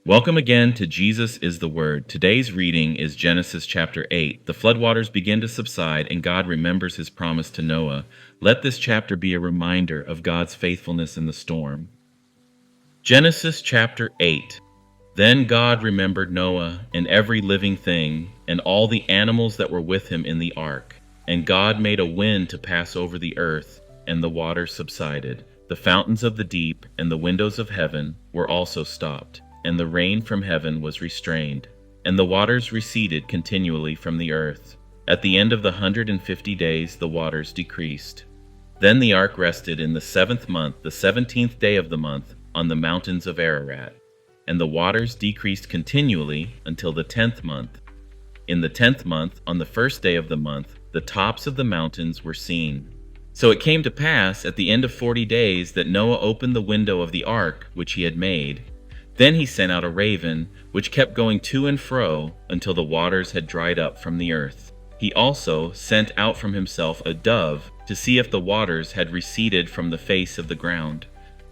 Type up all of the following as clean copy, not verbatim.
Welcome again to Jesus is the Word. Today's reading is Genesis chapter 8. The floodwaters begin to subside, and God remembers his promise to Noah. Let this chapter be a reminder of God's faithfulness in the storm. Genesis chapter 8. Then God remembered Noah and every living thing, and all the animals that were with him in the ark. And God made a wind to pass over the earth, and the waters subsided. The fountains of the deep and the windows of heaven were also stopped, and the rain from heaven was restrained, and the waters receded continually from the earth. At the end of the 150 days the waters decreased. Then the ark rested in the 7th month, the 17th day of the month, on the mountains of Ararat. And the waters decreased continually until the 10th month. In the 10th month, on the 1st day of the month, the tops of the mountains were seen. So it came to pass at the end of 40 days that Noah opened the window of the ark which he had made. Then he sent out a raven, which kept going to and fro until the waters had dried up from the earth. He also sent out from himself a dove to see if the waters had receded from the face of the ground.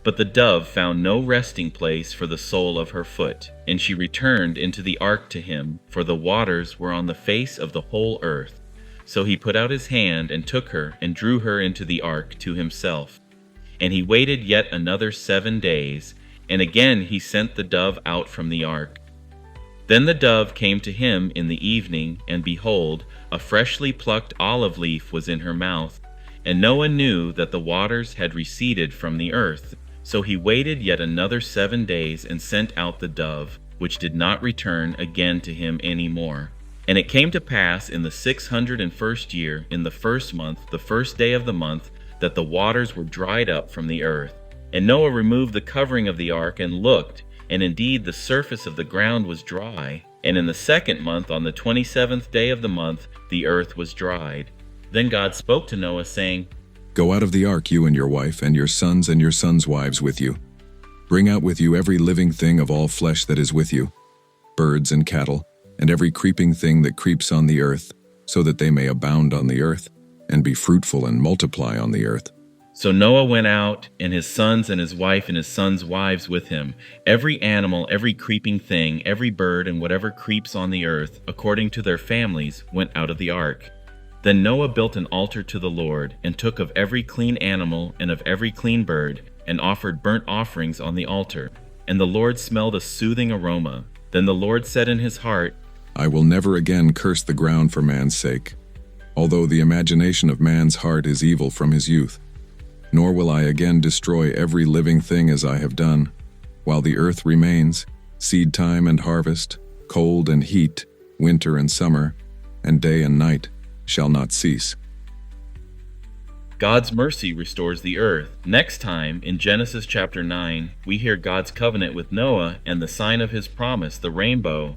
But the dove found no resting place for the sole of her foot, and she returned into the ark to him, for the waters were on the face of the whole earth. So he put out his hand and took her and drew her into the ark to himself. And he waited yet another 7 days, and again he sent the dove out from the ark. Then the dove came to him in the evening, and behold, a freshly plucked olive leaf was in her mouth. And Noah knew that the waters had receded from the earth. So he waited yet another 7 days and sent out the dove, which did not return again to him any more. And it came to pass in the 601st year, in the 1st month, the 1st day of the month, that the waters were dried up from the earth. And Noah removed the covering of the ark and looked, and indeed the surface of the ground was dry. And in the 2nd month, on the 27th day of the month, the earth was dried. Then God spoke to Noah, saying, Go out of the ark, you and your wife, and your sons' wives with you. Bring out with you every living thing of all flesh that is with you, birds and cattle, and every creeping thing that creeps on the earth, so that they may abound on the earth, and be fruitful and multiply on the earth. So Noah went out, and his sons and his wife and his sons' wives with him, every animal, every creeping thing, every bird, and whatever creeps on the earth, according to their families, went out of the ark. Then Noah built an altar to the Lord, and took of every clean animal and of every clean bird, and offered burnt offerings on the altar. And the Lord smelled a soothing aroma. Then the Lord said in his heart, I will never again curse the ground for man's sake, although the imagination of man's heart is evil from his youth. Nor will I again destroy every living thing as I have done, while the earth remains, seed time and harvest, cold and heat, winter and summer, and day and night shall not cease. God's mercy restores the earth. Next time, in Genesis chapter 9, we hear God's covenant with Noah and the sign of his promise, the rainbow,